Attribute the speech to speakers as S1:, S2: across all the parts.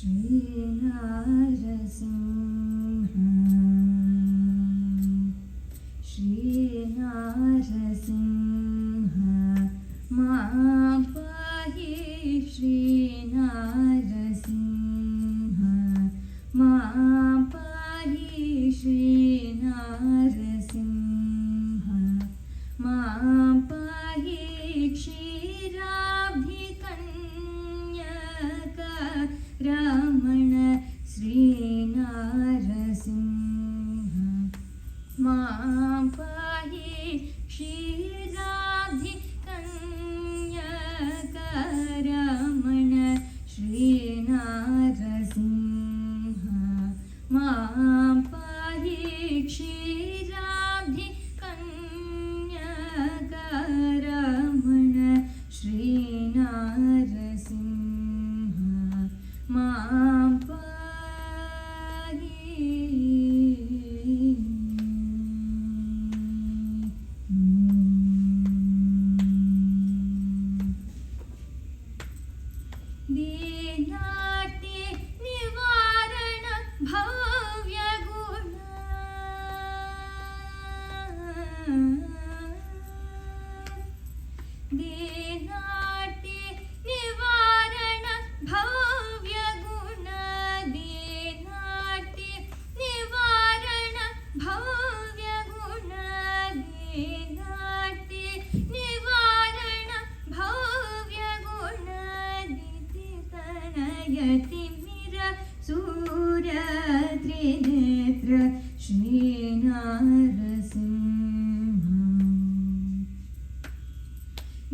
S1: Sri Narasimha, Sri Narasimha, Ma pahi Sri Narasimha, Ma pahi Sri Narasimha, Ma pahi Kshirabdhikanyaka Ramana Sri Narasimha, Ma pahi Kshirabdhikanyaka Ramana Sri Narasimha, Ma pahi Kshirabdhikanyaka Ramana Sri Narasimha, Ma Dinati Nivarana Bhavya Guna, Dinati Nivarana Bhavya Guna, Dinati Nivarana Bhavya Guna, Dinati Nivarana Bhavya Guna, Yati Mira Surya Trinetra Sri Narasimha,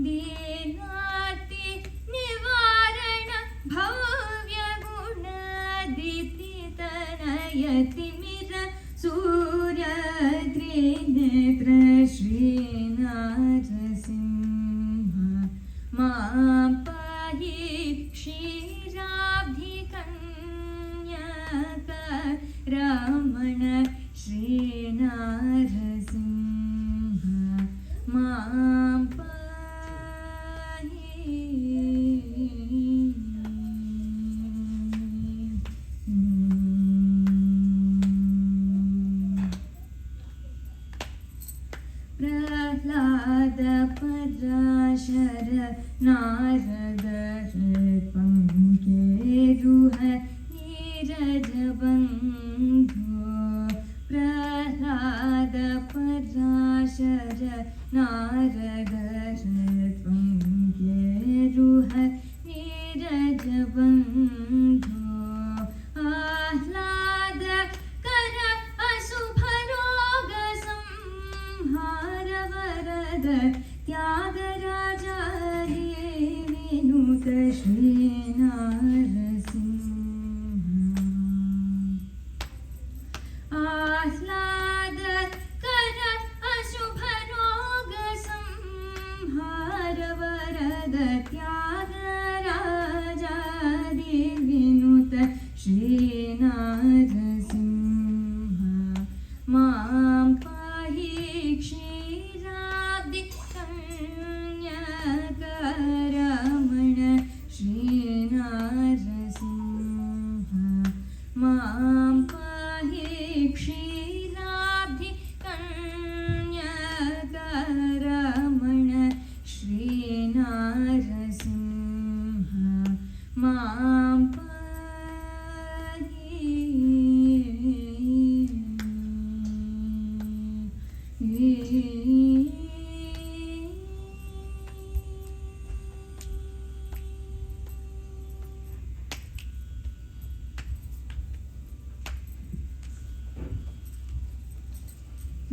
S1: Dinati Nivarana Bhavya Guna, Dititana Mira Surya Trinetra Sri Narasimha, Ma pahi Kshirabdhikanyaka Ramana Sri Narasimha, Ma Prahlada Parashara Narada Pankeruha Nirajabandhu, Prahlada Parashara Narada Pankeruha Nirajabandhu, Ahlada Kara Asubharoga Samhara Varada Tyagaraja Vinuta Sri Narasimha, Ahlada Kara Asubharoga Samhara Varada Tyagaraja Vinuta Sri Narasimha, Ma pahi Kshirabdhikanyaka Ramana Sri Narasimha, Ma pahi Kshirabdhikanyaka Ramana Sri Narasimha, Ma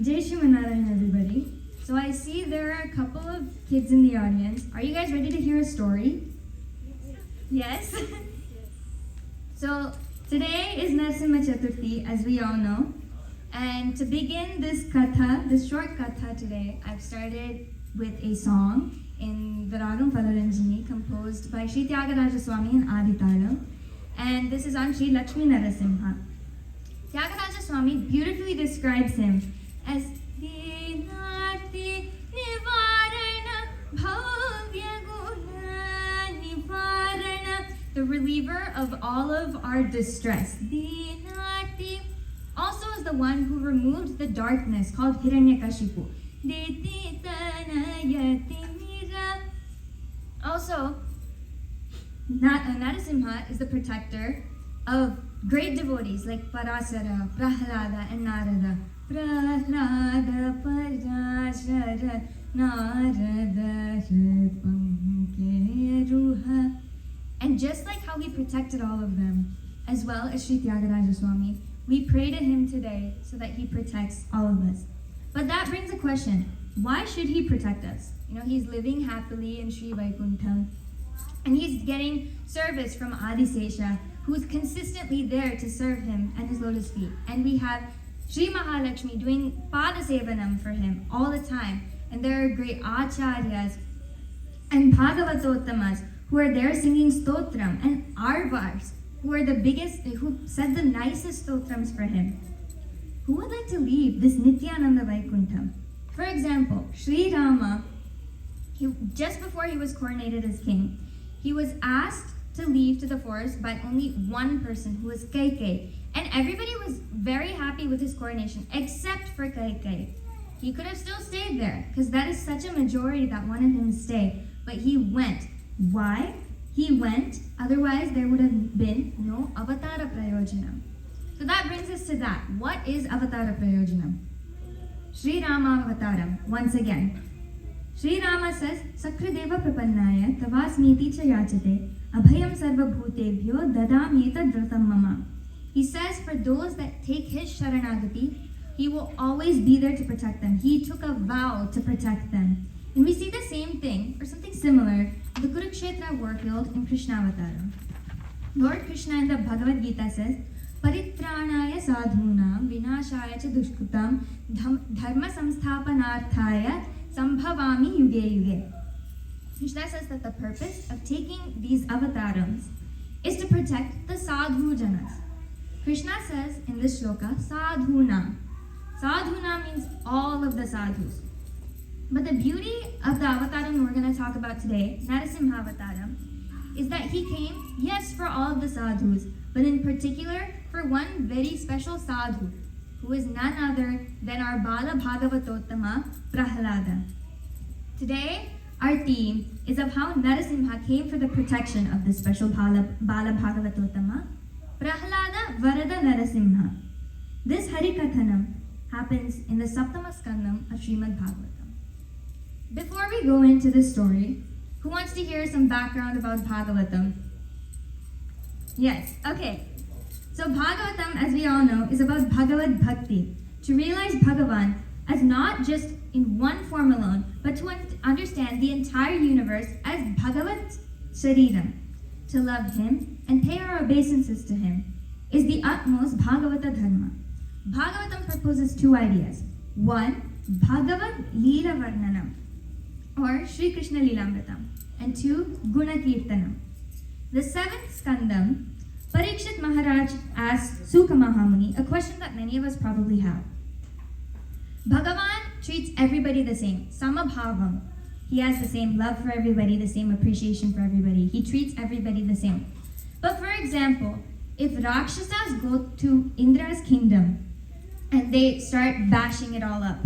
S1: Jai Sriman Narayana, everybody. So I see there are a couple of kids in the audience. Are you guys ready to hear a story? Yes? So today is Narasimha Chaturthi, as we all know. And to begin this Katha, this short Katha today, I've started with a song in Varada Palaranjini composed by Sri Tyagaraja Swamy and Aditalam. And this is on Sri Lakshmi Narasimha. Tyagaraja Swamy beautifully describes him as Dinati Nivarana Bhavya Guna Nivarana. The the reliever of all of our distress. Dinati also is the one who removed the darkness called Hiranyakashipu. Also, Narasimha is the protector of great devotees like Parasara, Prahlada, and Narada. Prahlada, Parasara, Narada, Pankeruha. And just like how he protected all of them, as well as Sri Tyagaraja Swamy, we pray to him today so that he protects all of us. But that brings a question. Why should he protect us? You know, he's living happily in Sri Vaikuntham, and he's getting service from Adisesha, who's consistently there to serve him at his lotus feet. And we have Sri Mahalakshmi doing Padasevanam for him all the time. And there are great Acharyas and Bhagavatottamas who are there singing Stotram, and Arvars, who are the biggest, who said the nicest stotrams for him. Who would like to leave this Nityananda Vaikuntham? For example, Sri Rama, just before he was coronated as king, he was asked to leave to the forest by only one person, who was Kaikeyi. And everybody was very happy with his coronation, except for Kaikeyi. He could have still stayed there, because that is such a majority that wanted him to stay. But he went. Why? He went, otherwise there would have been no Avatara Prayojanam. So that brings us to that. What is Avatara Prayojanam? Sri Rama Avataram, once again. Sri Rama says, Sakradeva Prapannaya Tavasmiti cha yachate Abhayam Sarva Bhutebhyo Dadamyeta Vratam Mama. He says for those that take his Sharanagati, he will always be there to protect them. He took a vow to protect them. And we see the same thing, or something similar, in the Kurukshetra warfield in Krishnavataram. Lord Krishna in the Bhagavad Gita says, Paritranaya sadhunam vinashaya cha dushkutam dharma samsthapanarthaya sambhavami yuge yuge. Krishna says that the purpose of taking these avatarams is to protect the sadhu janas. Krishna says in this shloka, sadhunam. Sadhunam means all of the sadhus. But the beauty of the avataram we're going to talk about today, Narasimha Avataram, is that he came, yes, for all of the sadhus, but in particular for one very special sadhu, who is none other than our Bala Bhagavatottama, Prahlada. Today, our theme is of how Narasimha came for the protection of this special Bala Bhagavatottama, Prahlada Varada Narasimha. This Harikathanam happens in the Saptama Skandam of Srimad Bhagavatam. Before we go into this story, who wants to hear some background about Bhagavatam? Yes, okay. So Bhagavatam, as we all know, is about Bhagavad Bhakti, to realize Bhagavan as not just in one form alone, but to understand the entire universe as Bhagavat Shariram. To love him and pay our obeisances to him is the utmost Bhagavata Dharma. Bhagavatam proposes two ideas. One, Bhagavad Leela Varnanam, or Sri Krishna Leelamritam, and two, Guna Kirtanam. The seventh skandam, Parikshit Maharaj asked Suka Mahamuni a question that many of us probably have. Bhagavan treats everybody the same, Samabhavam. He has the same love for everybody, the same appreciation for everybody. He treats everybody the same. But for example, if Rakshasas go to Indra's kingdom and they start bashing it all up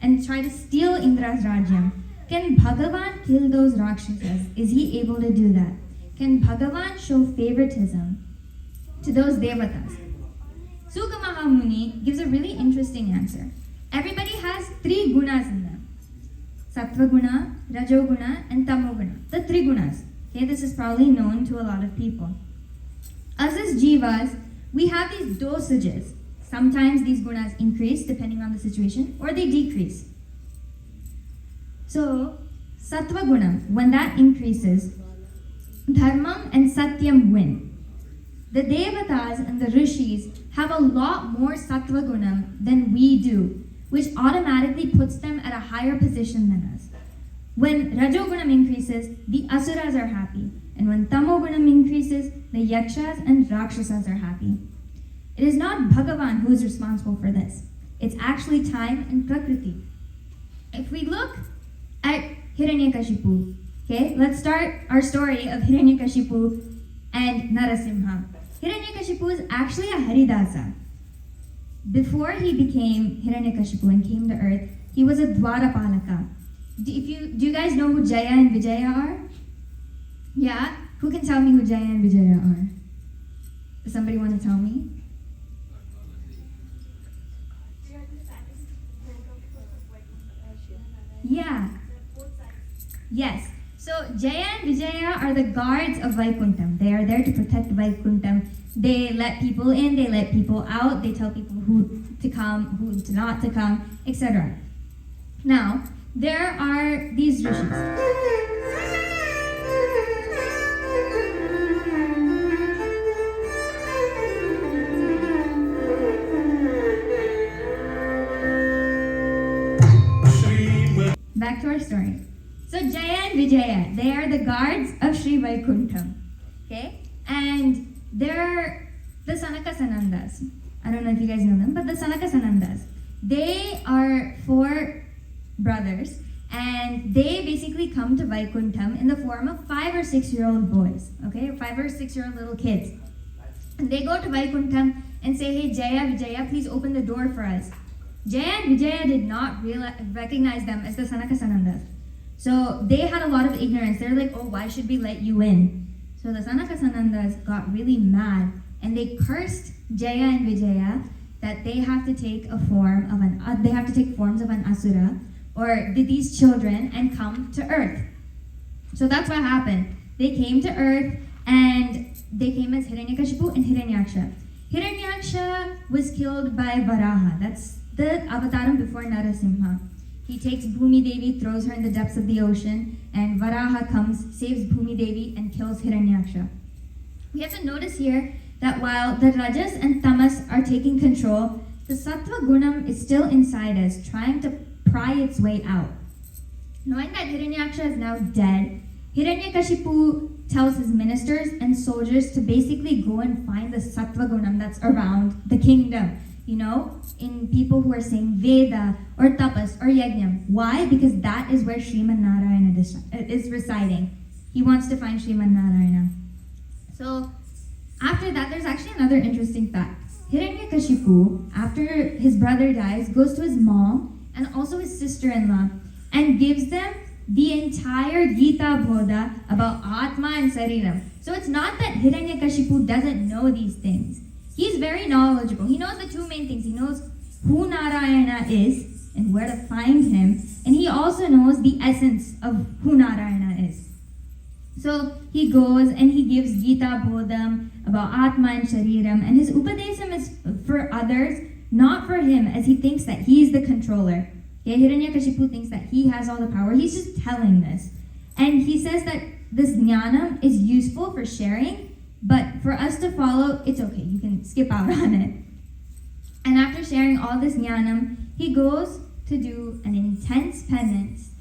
S1: and try to steal Indra's Rajyam, can Bhagavan kill those Rakshasas? Is he able to do that? Can Bhagavan show favoritism to those Devatas? Suka Mahamuni gives a really interesting answer. Everybody has three gunas in them. Sattva guna, Rajo guna, and Tamo guna. The three gunas. Okay, this is probably known to a lot of people. Us as jivas, we have these dosages. Sometimes these gunas increase depending on the situation, or they decrease. So, Sattva Gunam, when that increases, Dharmam and Satyam win. The Devatas and the Rishis have a lot more Sattva Gunam than we do, which automatically puts them at a higher position than us. When Rajogunam increases, the Asuras are happy, and when Tamogunam increases, the Yakshas and Rakshasas are happy. It is not Bhagavan who is responsible for this. It's actually time and Prakriti. If we look at Hiranyakashipu, okay, let's start our story of Hiranyakashipu and Narasimha. Hiranyakashipu is actually a Haridasa. Before he became Hiranyakashipu and came to earth, he was a Dwarapalaka. Do you guys know who Jaya and Vijaya are? Yeah? Who can tell me who Jaya and Vijaya are? Does somebody want to tell me? Yeah. Yes. So Jaya and Vijaya are the guards of Vaikuntham. They are there to protect Vaikuntham. They let people in, they let people out, they tell people who to come, who to not to come, etc. Now, there are these rishis. Back to our story. So Jaya and Vijaya, they are the guards of Sri Vaikuntham. Okay? And they're the Sanakasanandas. I don't know if you guys know them, but the Sanakasanandas. They are 4 brothers, and they basically come to Vaikuntham in the form of 5 or 6-year-old boys. Okay? 5 or 6-year-old little kids. And they go to Vaikuntham and say, hey, Jaya, Vijaya, please open the door for us. Jaya and Vijaya did not recognize them as the Sanakasanandas. So they had a lot of ignorance. They're like, oh, why should we let you in? So the Sanakasanandas got really mad and they cursed Jaya and Vijaya that they have to take a form of they have to take forms of an asura or these children and come to earth. So that's what happened. They came to earth and they came as Hiranyakashipu and Hiranyaksha. Hiranyaksha was killed by Varaha. That's the avataram before Narasimha. He takes Bhumi Devi, throws her in the depths of the ocean, and Varaha comes, saves Bhumi Devi, and kills Hiranyaksha. We have to notice here that while the Rajas and Tamas are taking control, the Sattva Gunam is still inside us, trying to pry its way out. Knowing that Hiranyaksha is now dead, Hiranyakashipu tells his ministers and soldiers to basically go and find the Sattva Gunam that's around the kingdom. You know, in people who are saying Veda or Tapas or Yajnam. Why? Because that is where Sriman Narayana is residing. He wants to find Sriman Narayana. So after that, there's actually another interesting fact. Hiranyakashipu, after his brother dies, goes to his mom and also his sister-in-law and gives them the entire Gita Bodha about Atma and Sariram. So it's not that Hiranyakashipu doesn't know these things. He's very knowledgeable. He knows the 2 main things. He knows who Narayana is and where to find him. And he also knows the essence of who Narayana is. So he goes and he gives Gita Bodham about Atma and Shariram. And his Upadesam is for others, not for him, as he thinks that he's the controller. Okay, Hiranyakashipu thinks that he has all the power. He's just telling this. And he says that this jnanam is useful for sharing, but for us to follow, it's okay. You can skip out on it. And after sharing all this jnanam, he goes to do an intense penance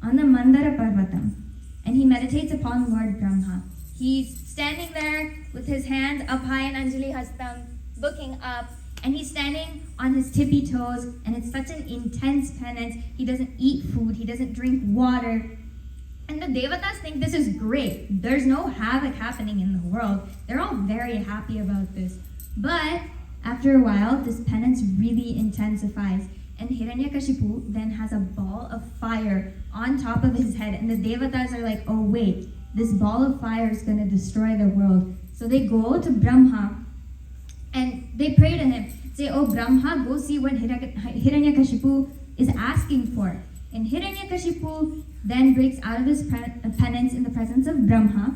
S1: on the Mandara Parvatam. And he meditates upon Lord Brahma. He's standing there with his hands up high in Anjali Hastam, looking up. And he's standing on his tippy toes. And it's such an intense penance. He doesn't eat food. He doesn't drink water. And the Devatas think this is great. There's no havoc happening in the world. They're all very happy about this. But after a while, this penance really intensifies. And Hiranyakashipu then has a ball of fire on top of his head. And the Devatas are like, oh wait, this ball of fire is going to destroy the world. So they go to Brahma and they pray to him. Say, oh Brahma, go see what Hiranyakashipu is asking for. And Hiranyakashipu then breaks out of his penance in the presence of Brahma.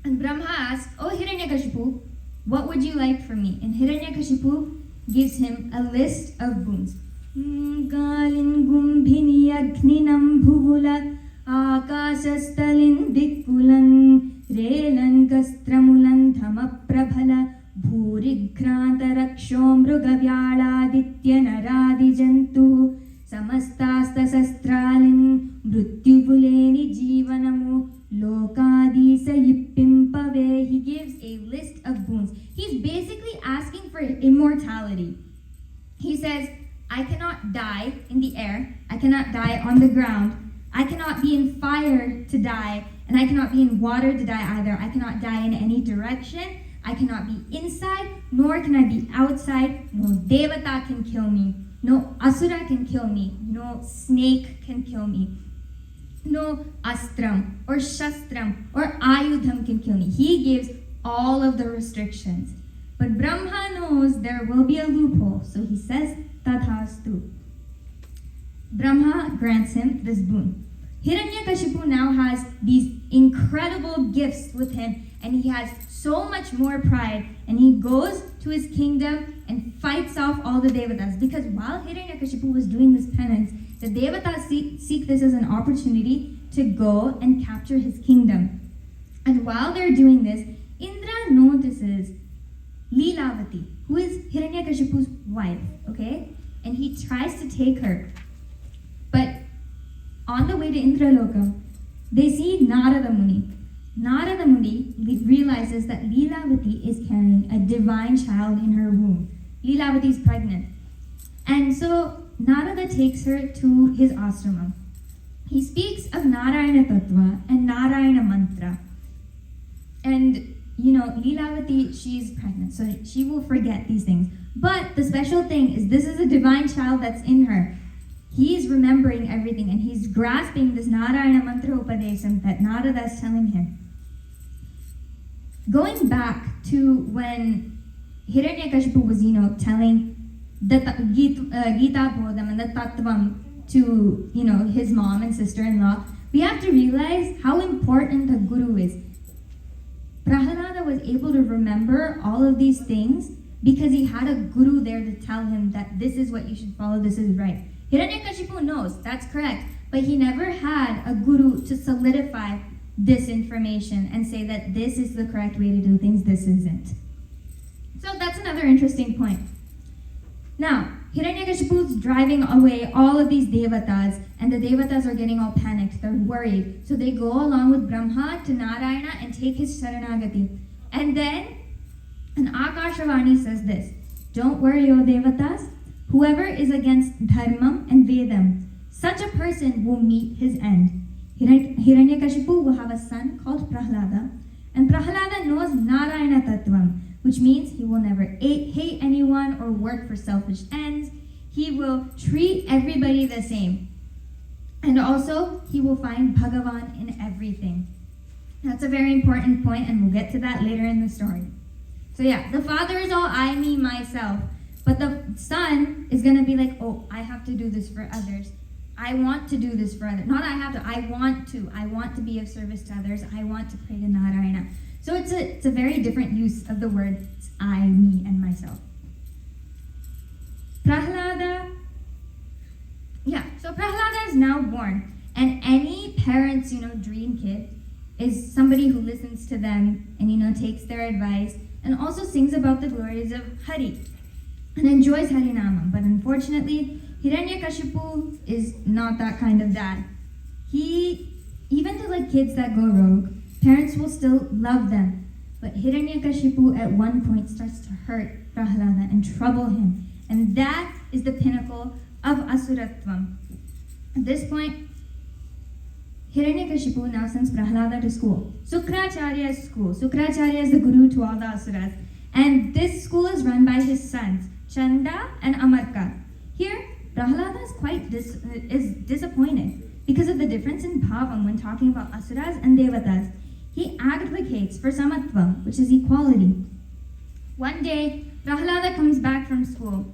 S1: And Brahma asks, oh Hiranyakashipu, what would you like from me? And Hiranyakashipu gives him a list of boons. Galin gumbhini agninam bhuvula akashastalin dikkulan relan kastramulan dhamaprabhala bhurigranta rakshom mrugavyaditya naradi jantu samastasta sastralin mrutyupuleni jivanamu lokadisa yippimpave. He gives a list of boons. He's basically asking for immortality. He says, I cannot die in the air. I cannot die on the ground. I cannot be in fire to die. And I cannot be in water to die either. I cannot die in any direction. I cannot be inside, nor can I be outside. No devata can kill me. No asura can kill me. No snake can kill me. No astram or shastram or ayudham can kill me. He gives all of the restrictions. But Brahma knows there will be a loophole, so he says, Tathastu. Brahma grants him this boon. Hiranyakashipu now has these incredible gifts with him, and he has so much more pride, and he goes to his kingdom and fights off all the devatas. Because while Hiranyakashipu was doing this penance, the devatas seek this as an opportunity to go and capture his kingdom. And while they're doing this, Indra notices Lilavati, who is Hiranyakashipu's wife, okay? And he tries to take her. But on the way to Indralokam, they see Narada Muni. Narada Muni realizes that Lilavati is carrying a divine child in her womb. Lilavati is pregnant. And so Narada takes her to his ashrama. He speaks of Narayana Tattva and Narayana Mantra. And, Lilavati, she's pregnant, so she will forget these things. But the special thing is this is a divine child that's in her. He's remembering everything, and he's grasping this Narayana Mantra Upadesam that Narada is telling him. Going back to when Hiranyakashipu was, telling the Gita Bodham and the Tattvam to, his mom and sister-in-law, we have to realize how important a guru is. Prahlada was able to remember all of these things because he had a guru there to tell him that this is what you should follow, this is right. Hiranyakashipu knows, that's correct, but he never had a guru to solidify this information and say that this is the correct way to do things, this isn't. So that's another interesting point. Now, Hiranyakashipu's driving away all of these devatas, and the devatas are getting all panicked, they're worried. So they go along with Brahma to Narayana and take his Sharanagati. And then, an Akashavani says this, don't worry, O devatas, whoever is against dharmam and vedam, such a person will meet his end. Hiranyakashipu will have a son called Prahlada, and Prahlada knows Narayana Tattvam, which means he will never hate anyone or work for selfish ends. He will treat everybody the same. And also, he will find Bhagavan in everything. That's a very important point, and we'll get to that later in the story. So yeah, the father is all I, me, myself. But the son is going to be like, oh, I have to do this for others. I want to do this for others. Not I have to, I want to. I want to be of service to others. I want to pray to Narayana. So it's a very different use of the word I, me, and myself. Prahlada, so Prahlada is now born. And any parent's, dream kid is somebody who listens to them and, takes their advice and also sings about the glories of Hari and enjoys Harinamam. But unfortunately, Hiranyakashipu is not that kind of dad. Even to kids that go rogue, parents will still love them. But Hiranyakashipu at one point starts to hurt Prahlada and trouble him. And that is the pinnacle of Asuratvam. At this point, Hiranyakashipu now sends Prahlada to school. Sukracharya's school. Sukracharya is the guru to all the asuras. And this school is run by his sons, Chanda and Amarka. Here, Prahlada is disappointed because of the difference in bhavam when talking about asuras and devatas. He advocates for samatvam, which is equality. One day, Prahlada comes back from school,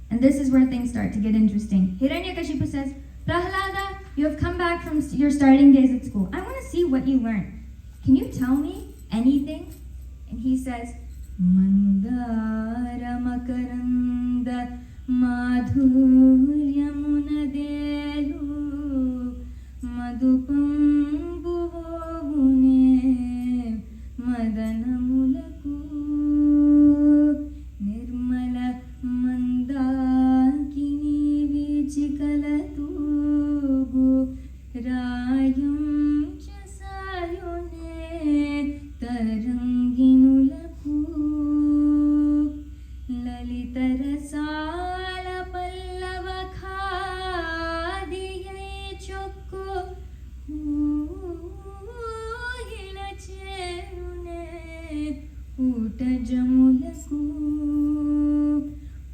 S1: and this is where things start to get interesting. Hiranyakashipu says, Prahlada, you have come back from your starting days at school. I want to see what you learned. Can you tell me anything? And he says, Mandara makaranda madhuryamunadelu madhupam bhuvone madanamulaku nirmala mandakini vichikalatugu rayam chasayone taranginulaku lalitarasala pallava khadiyai chokku ఊటజములకు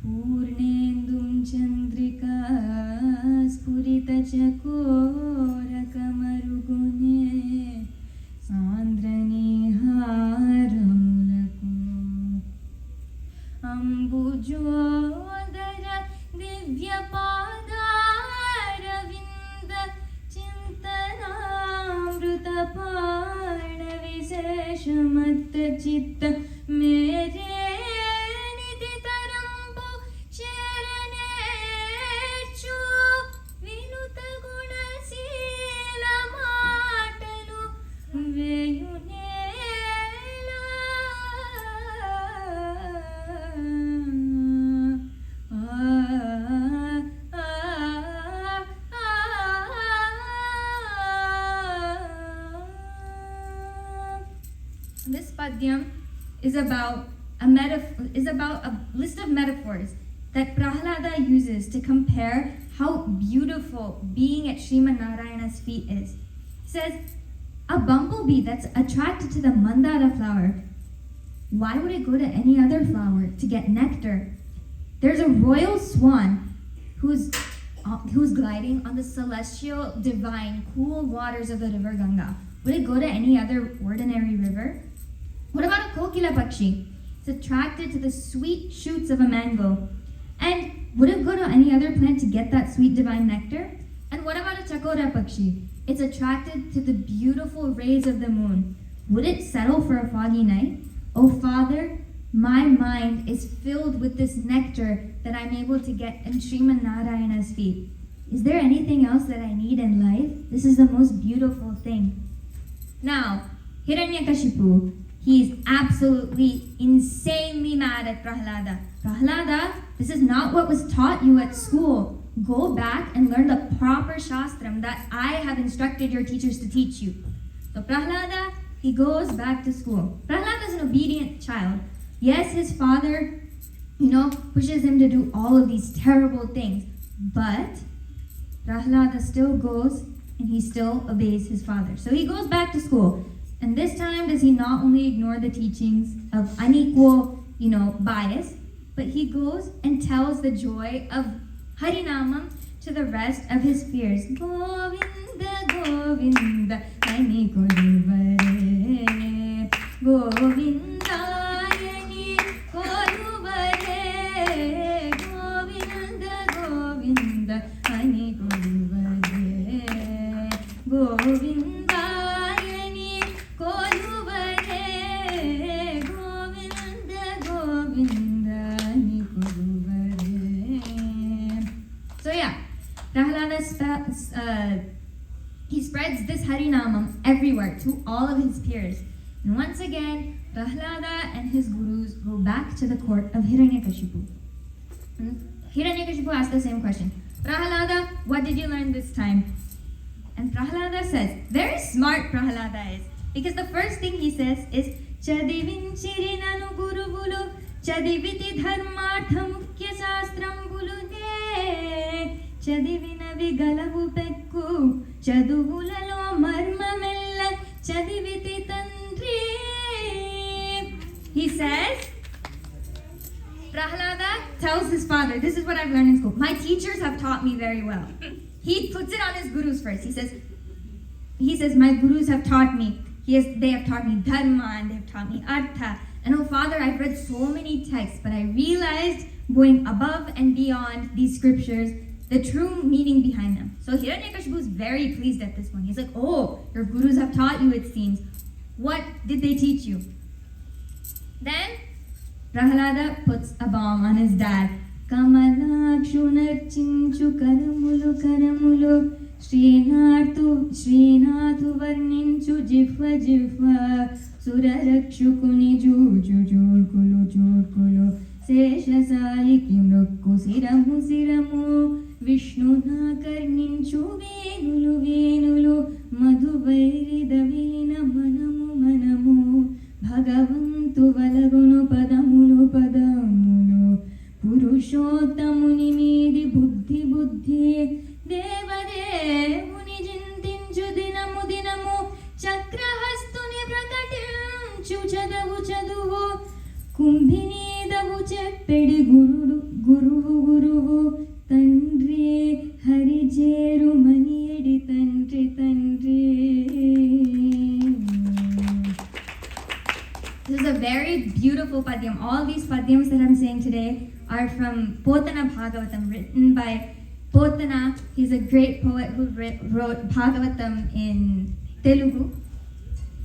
S1: పూర్ణేందుం Chandrika Sphurita చకోరకమరుగునే సాంద్రనిహారములకు అంబుజోదర దివ్య పాదారవింద చింతనామృత పాణ విశేషమత్త చిత్త మేరే నిధి తరంబు చేరనేర్చు వినుత గుణశీల మాటలు వేయునేలా This padyam is about a list of metaphors that Prahlada uses to compare how beautiful being at Sriman Narayana's feet is. He says, a bumblebee that's attracted to the mandara flower, why would it go to any other flower to get nectar? There's a royal swan who's gliding on the celestial, divine, cool waters of the river Ganga. Would it go to any other ordinary river? What about a kokila pakshi? It's attracted to the sweet shoots of a mango. And would it go to any other plant to get that sweet divine nectar? And what about a chakora pakshi? It's attracted to the beautiful rays of the moon. Would it settle for a foggy night? Oh Father, my mind is filled with this nectar that I'm able to get in Sriman Narayana's feet. Is there anything else that I need in life? This is the most beautiful thing. Now, Hiranyakashipu, he's absolutely insanely mad at Prahlada. Prahlada, this is not what was taught you at school. Go back and learn the proper shastram that I have instructed your teachers to teach you. So Prahlada, he goes back to school. Prahlada is an obedient child. Yes, his father, pushes him to do all of these terrible things. But Prahlada still goes and he still obeys his father. So he goes back to school. And this time does he not only ignore the teachings of unequal, bias, but he goes and tells the joy of Harinamam to the rest of his peers. Govinda, Govinda, Ani Koduvare, Govinda, Ani Koduvare, Govinda, Govinda, Ani Koduvare, Govinda. Prahlada he spreads this Harinamam everywhere to all of his peers. And once again, Prahlada and his gurus go back to the court of Hiranyakashipu. Hiranyakashipu asks the same question. Prahlada, what did you learn this time? And Prahlada says, very smart Prahlada is. Because the first thing he says is, Chadivinchirinanu guruvulu, Chadiviti dharmartha mukhya shastram bulude. చదివినవి గలవు పెక్కు చదువులలో మర్మమెల్ల చదివితి తండ్రి. He says, Prahlada tells his father, this is what I've learned in school. My teachers have taught me very well. He puts it on his gurus first. He says, my gurus have taught me. They have taught me dharma and they have taught me artha. And oh Father, I've read so many texts, but I realized going above and beyond these scriptures, the true meaning behind them. So Hiranyakashipu is very pleased at this point. He's like, oh, your gurus have taught you, it seems. What did they teach you? Then Prahlada puts a bomb on his dad. Kamalakshu narchinchu karamulu karamulu Srinathu varninchu jifva jifva Surarakshukuni juju jurkulu jurkulu Sesha saiki mrukku siramu siramu Vishnu na karninchu venulu venulu Madhuvairida vilina manamu manamu Bhagavantu valagunu padamulu padamulu Purushottamuni meedi buddhi buddhi Devadevuni jintinchu dinamu dinamu Chakrahastuni prakatinchu chadavu chaduvu కుంభినీదవు చెప్పెడి గురువు తండ్రి హరిజేరు మనియడి తండ్రి. This is a very beautiful padyam. All these padyams that I'm saying today are from Potana Bhagavatam, written by Potana. He's a great poet who wrote Bhagavatam in Telugu.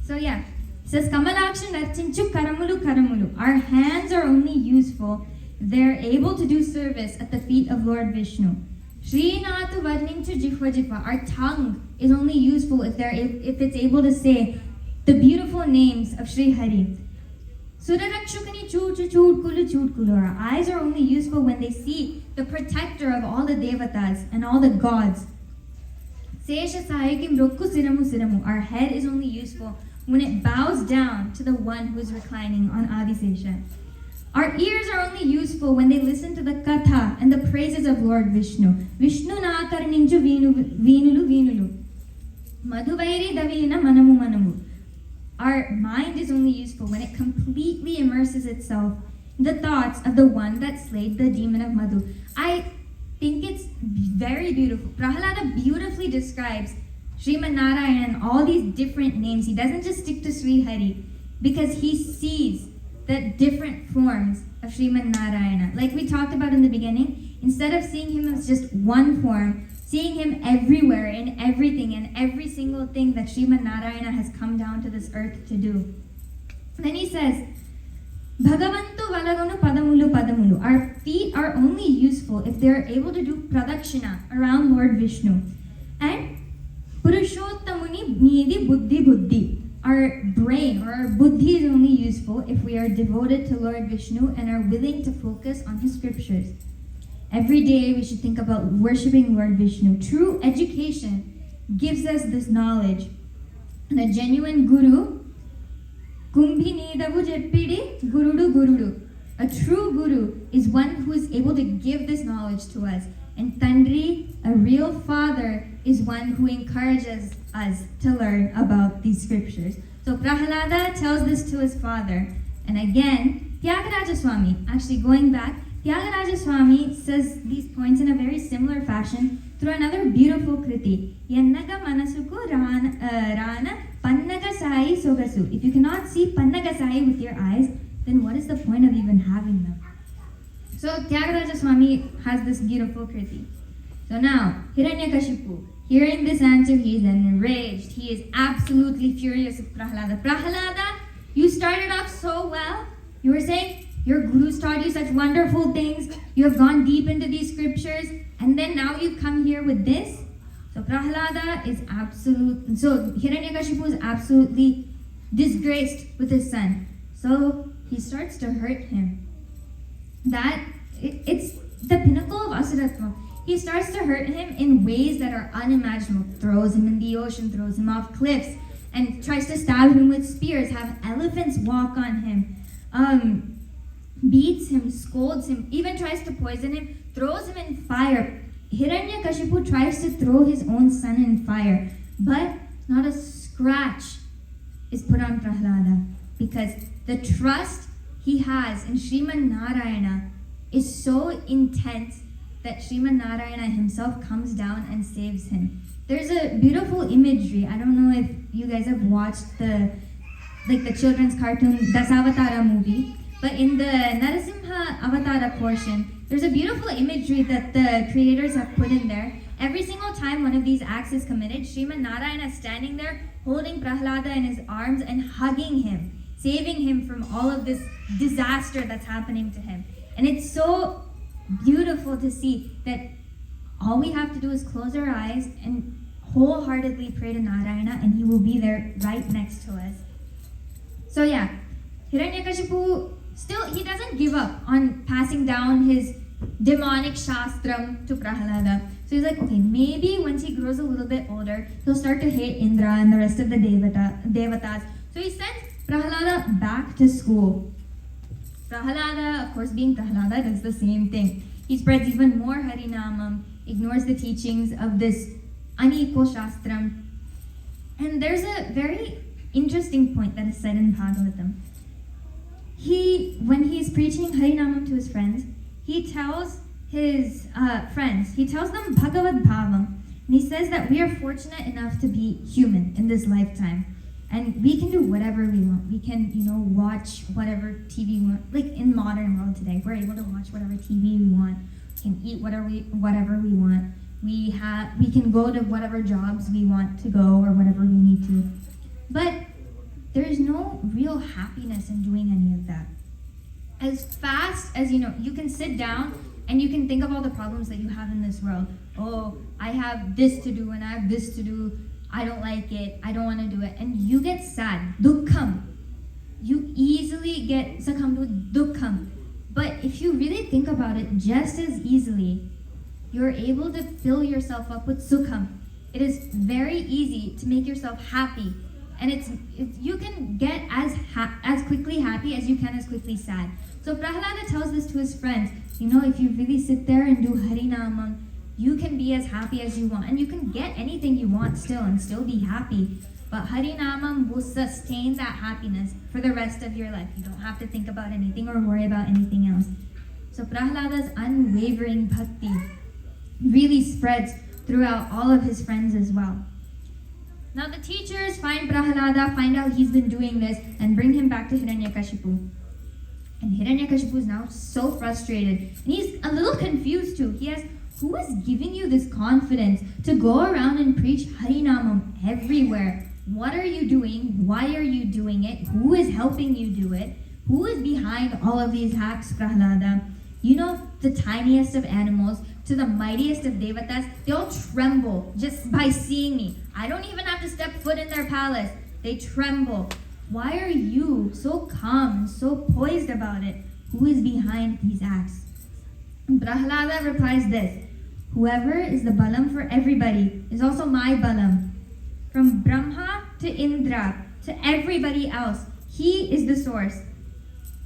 S1: So yeah, it says Kamalaksha Narchinchu Karamulu Karamulu. Our hands are only useful if they're able to do service at the feet of Lord Vishnu. Srinathu Varninchu Jihva Jihva. Our tongue is only useful if it's able to say the beautiful names of Sri Hari. Surarakshukani Chudkulu. Our eyes are only useful when they see the protector of all the devatas and all the gods. Sesha Sayakim Rokku Siramu. Our head is only useful when it bows down to the one who is reclining on Adisesha. Our ears are only useful when they listen to the Katha and the praises of Lord Vishnu. Vishnu Nakarninju Veenulu. Madhuvairi Davina Manamu. Our mind is only useful when it completely immerses itself in the thoughts of the one that slayed the demon of Madhu. I think it's very beautiful. Prahlada beautifully describes Sriman Narayana and all these different names. He doesn't just stick to Sri Hari because he sees the different forms of Sriman Narayana. Like we talked about in the beginning, instead of seeing him as just one form, seeing him everywhere in everything and every single thing that Sriman Narayana has come down to this earth to do. Then he says, Bhagavantu valagonu padamulu. Our feet are only useful if they are able to do pradakshina around Lord Vishnu. And Purushottamuni Nidi Buddhi. Our brain or our buddhi is only useful if we are devoted to Lord Vishnu and are willing to focus on his scriptures. Every day we should think about worshipping Lord Vishnu. True education gives us this knowledge. And a genuine guru, Kumbhinedavu Jeppidi Gurudu. A true guru is one who is able to give this knowledge to us. And Tandri, a real father, is one who encourages us to learn about these scriptures. So Prahlada tells this to his father. And again, Tyagaraja Swamy, actually going back, Tyagaraja Swamy says these points in a very similar fashion through another beautiful kriti. Yannaga manasuku rana pannaga sai sogasu. If you cannot see pannaga sai with your eyes, then what is the point of even having them? So Tyagaraja Swamy has this beautiful kriti. So now, Hiranyakashipu, hearing this answer, he is enraged. He is absolutely furious with Prahlada. Prahlada, you started off so well. You were saying, your gurus taught you such wonderful things. You have gone deep into these scriptures. And then now you come here with this. So Prahlada is Hiranyakashipu is absolutely disgraced with his son. So he starts to hurt him. It's the pinnacle of asuratva. He starts to hurt him in ways that are unimaginable. Throws him in the ocean, throws him off cliffs, and tries to stab him with spears, have elephants walk on him, beats him, scolds him, even tries to poison him, throws him in fire. Hiranyakashipu tries to throw his own son in fire, but not a scratch is put on Prahlada, because the trust he has in Sriman Narayana is so intense that Sriman Narayana himself comes down and saves him. There's a beautiful imagery. I don't know if you guys have watched the children's cartoon Dasavatara movie, but in the Narasimha Avatara portion, there's a beautiful imagery that the creators have put in there. Every single time one of these acts is committed, Sriman Narayana is standing there holding Prahlada in his arms and hugging him, saving him from all of this disaster that's happening to him. And it's so beautiful to see that all we have to do is close our eyes and wholeheartedly pray to Narayana, and he will be there right next to us. So yeah, Hiranyakashipu still, he doesn't give up on passing down his demonic shastram to Prahlada. So he's like, okay, maybe once he grows a little bit older, he'll start to hate Indra and the rest of the devatas. So he sends Prahlada back to school. Prahlada, of course, being Prahlada, does the same thing. He spreads even more Harinamam, ignores the teachings of this unequal shastram. And there's a very interesting point that is said in Bhagavatam. He when he's preaching Harinamam to his friends, he tells his friends, he tells them Bhagavad Bhavam, and he says that we are fortunate enough to be human in this lifetime. And we can do whatever we want. We can, watch whatever TV we want. Like in modern world today, we're able to watch whatever TV we want. We can eat whatever we want. We can go to whatever jobs we want to go or whatever we need to. But there's no real happiness in doing any of that. As fast as you can sit down and you can think of all the problems that you have in this world. Oh, I have this to do and I have this to do. I don't like it. I don't want to do it. And you get sad. Dukkham. You easily get succumb to dukkham. But if you really think about it, just as easily, you're able to fill yourself up with sukham. It is very easy to make yourself happy. And you can get as quickly happy as you can as quickly sad. So Prahlada tells this to his friends. If you really sit there and do Harinamam, you can be as happy as you want. And you can get anything you want still and still be happy. But Harinamam will sustain that happiness for the rest of your life. You don't have to think about anything or worry about anything else. So Prahlada's unwavering bhakti really spreads throughout all of his friends as well. Now the teachers find Prahlada, find out he's been doing this, and bring him back to Hiranyakashipu. And Hiranyakashipu is now so frustrated. And he's a little confused too. He asks, who is giving you this confidence to go around and preach Harinamam everywhere? What are you doing? Why are you doing it? Who is helping you do it? Who is behind all of these acts, Prahlada? The tiniest of animals to the mightiest of devatas, they all tremble just by seeing me. I don't even have to step foot in their palace. They tremble. Why are you so calm and so poised about it? Who is behind these acts? And Prahlada replies this: whoever is the balam for everybody is also my balam. From Brahma to Indra to everybody else, he is the source.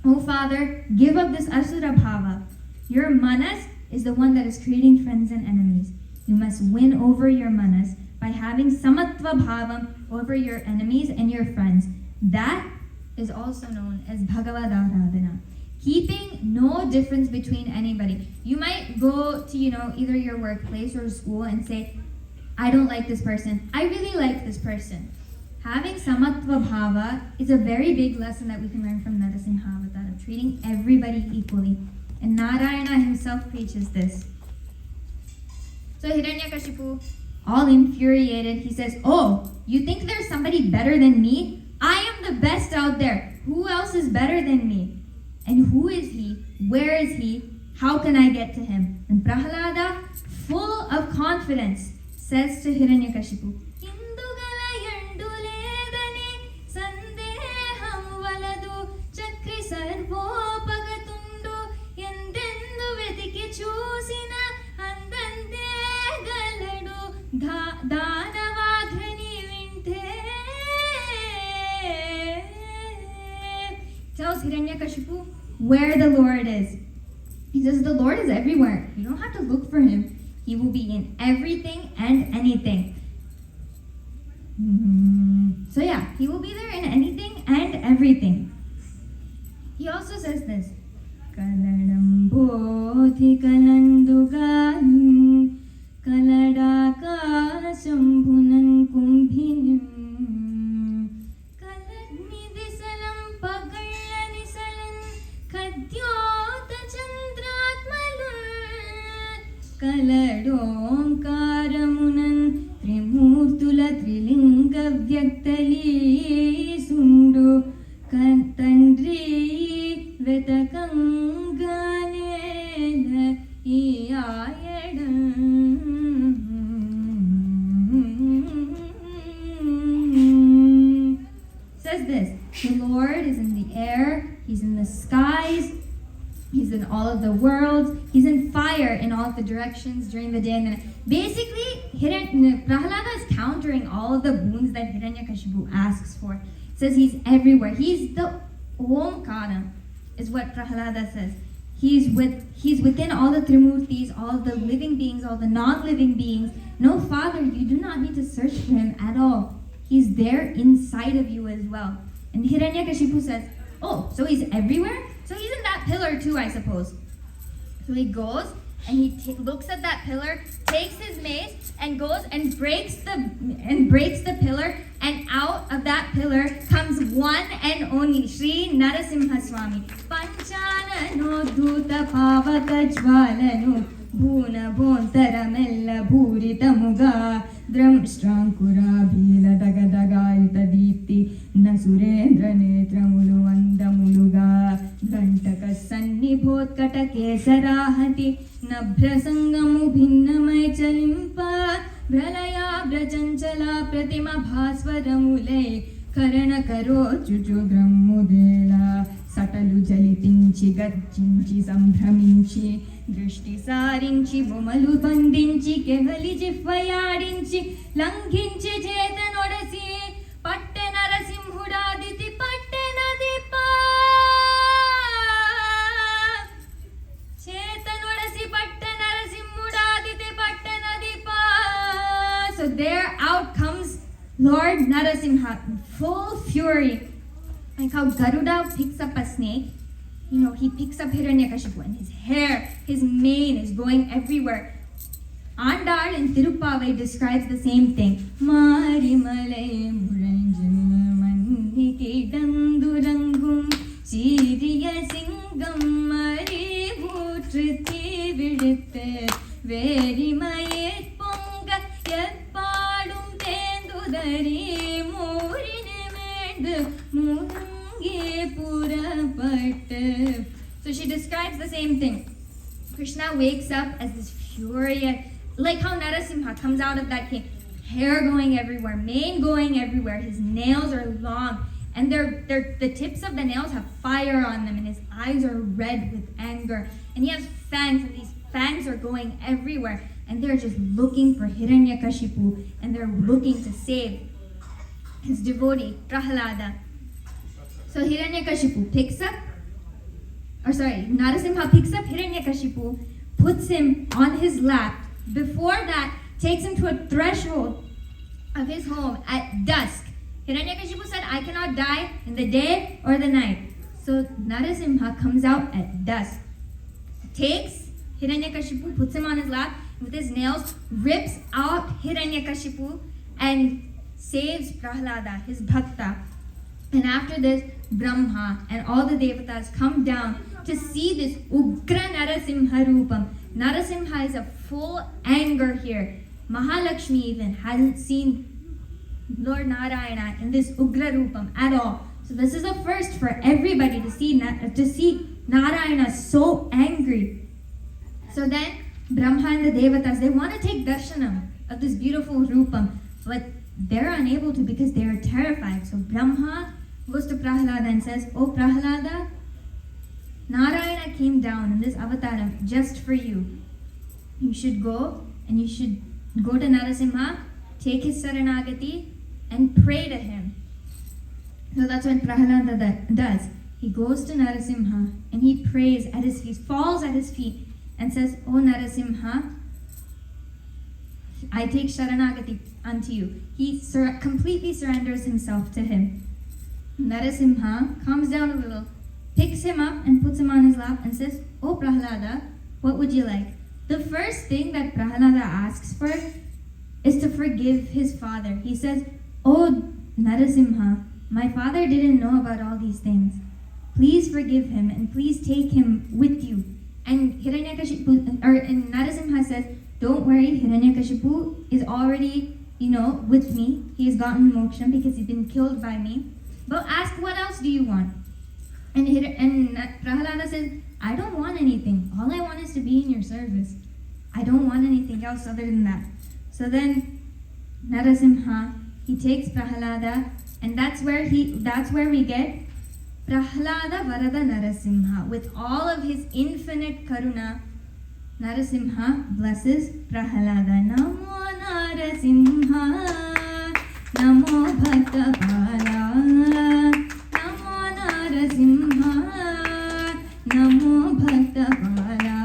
S1: Oh Father, give up this asura bhava. Your manas is the one that is creating friends and enemies. You must win over your manas by having samatva bhavam over your enemies and your friends. That is also known as Bhagavad Aradhana. Keeping no difference between anybody. You might go to, either your workplace or school and say, I don't like this person. I really like this person. Having samatva bhava is a very big lesson that we can learn from Narasimha Avatar, of treating everybody equally. And Narayana himself preaches this. So Hiranyakashipu, all infuriated, he says, oh, you think there's somebody better than me? I am the best out there. Who else is better than me? And who is he? Where is he? How can I get to him? And Prahlada, full of confidence, says to Hiranyakashipu, tells Hiranyakashipu where the Lord is. He says the Lord is everywhere. You don't have to look for him. He will be in everything and anything. So yeah, he will be there in anything and everything. He also says this. Kaladam bodhi kalandugani kaladaka sambhunan kumbhinim kaladnidisalam pagallanisalan kadyota chandratmalun kaladom karamunan trimurtula trilinga vyaktali sundu kantandri vetakangane iyayadam. Says this: the Lord is in the air, he's in the skies, he's in all of the worlds, he's in fire in all of the directions during the day and the night. Basically, Prahlada is countering all of the boons that Hiranyakashipu asks for. It says he's everywhere. He's the Omkara, is what Prahlada says. He's within all the Trimurtis, all the living beings, all the non-living beings. No, Father, you do not need to search for him at all. He's there inside of you as well. And Hiranyakashipu says, oh, so he's everywhere? So he's in pillar too, I suppose. So he goes and he looks at that pillar, takes his mace and goes and breaks the pillar, and out of that pillar comes one and only Sri Narasimha Swamy. Panchalano dhuta pavaka jvalanu bhuna bontaramella bhurita muga dramstrankura bhila dagadagayuta deepti nasurendra netramulu andamuluga gantaka sannibhotkata kesarahati nabhrasangamu bhinnamay chalimpa Bralaya Brajanchala Pratima Bhaswaramule Karana Karo Chuchugramudela Satalu Jalitinchi Gachinchi Sambhraminchi Drishti Sarinchi Bumalu Bandinchi Kehali Jifayadinchi Lankinchi Chetanodasi Patte Narasimhudaditi Patte Nadipa Chetanodasi Patte Narasimhudaditi Patte Nadipa. So there out comes Lord Narasimha in full fury. Like how Garuda picks up a snake, he picks up Hiranyakashipu, and his hair, his mane is going everywhere. Andal in Tirupavai describes the same thing. Mari malai muranjam manniki dandurangum chiriya singam mari vutriti viditte veri mayet ponga yeppadum tendudari moorine med munge purapatte. So she describes the same thing. Krishna wakes up as this furious, like how Narasimha comes out of that cave, hair going everywhere, mane going everywhere, his nails are long, and the tips of the nails have fire on them, and his eyes are red with anger, and he has fangs, and these fangs are going everywhere, and they're just looking for Hiranyakashipu, and they're looking to save his devotee, Prahlada. So Narasimha picks up Hiranyakashipu, puts him on his lap. Before that, takes him to a threshold of his home at dusk. Hiranyakashipu said, I cannot die in the day or the night. So Narasimha comes out at dusk, takes Hiranyakashipu, puts him on his lap, with his nails, rips out Hiranyakashipu, and saves Prahlada, his bhakta. And after this, Brahma and all the devatas come down to see this Ugra Narasimha Rupam. Narasimha is a full anger here. Mahalakshmi even hasn't seen Lord Narayana in this Ugra Rupam at all. So this is a first for everybody to see Narayana so angry. So then Brahma and the devatas, they want to take darshanam of this beautiful Rupam, but they're unable to because they are terrified. So Brahma goes to Prahlada and says, Oh Prahlada, Narayana came down in this avataram just for you. You should go and you should go to Narasimha, take his saranagati and pray to him. So that's what Prahlada does. He goes to Narasimha and he prays at his feet, falls at his feet and says, Oh Narasimha, I take Sharanagati unto you. He completely surrenders himself to him. Narasimha calms down a little, picks him up and puts him on his lap and says, Oh Prahlada, what would you like? The first thing that Prahlada asks for is to forgive his father. He says, Oh Narasimha, my father didn't know about all these things. Please forgive him and please take him with you. And Narasimha says, don't worry, Hiranyakashipu is already, with me. He's gotten moksha because he's been killed by me. But ask, what else do you want? And Prahlada says, I don't want anything. All I want is to be in your service. I don't want anything else other than that. So then Narasimha, he takes Prahlada, and that's where we get Prahlada Varada Narasimha. With all of his infinite karuna, Narasimha blesses Prahlada. Namo Narasimha, Namo Bhaktapala, Namo Narasimha, Namo Bhaktapala,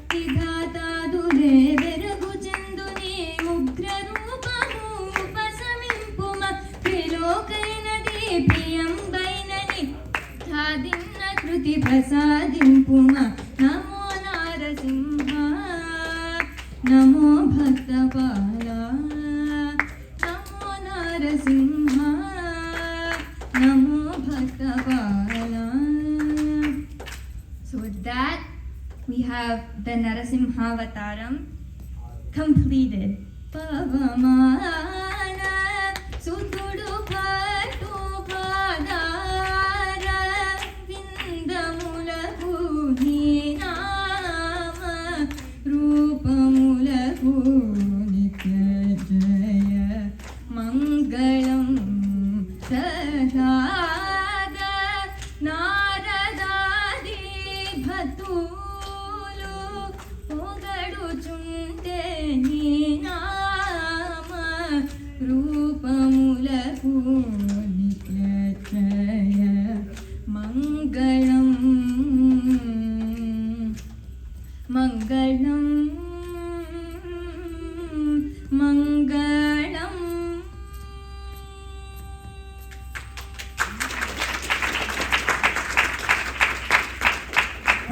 S1: Vidhata Dure Viragu Chanduni Ugra Rupamu Upasamimpuma Trilokainadi Priyam Bainani Thadinna Kriti ప్రసాదింపుమా Namo Narasimha Namo భక్తపాలా Namo Narasimha Namo భక్తపాలా. So with that, we have the Narasimhavataram completed. Pavamana Sutudu Patu Padara Vindamulaku Hinama Rupamulaku Nikajaya Mangalam Sadada Naradadi Bhatulu Ogadu Chunte Ninama Rupamulaku Nikajaya Mangalam Mangalam Mangalam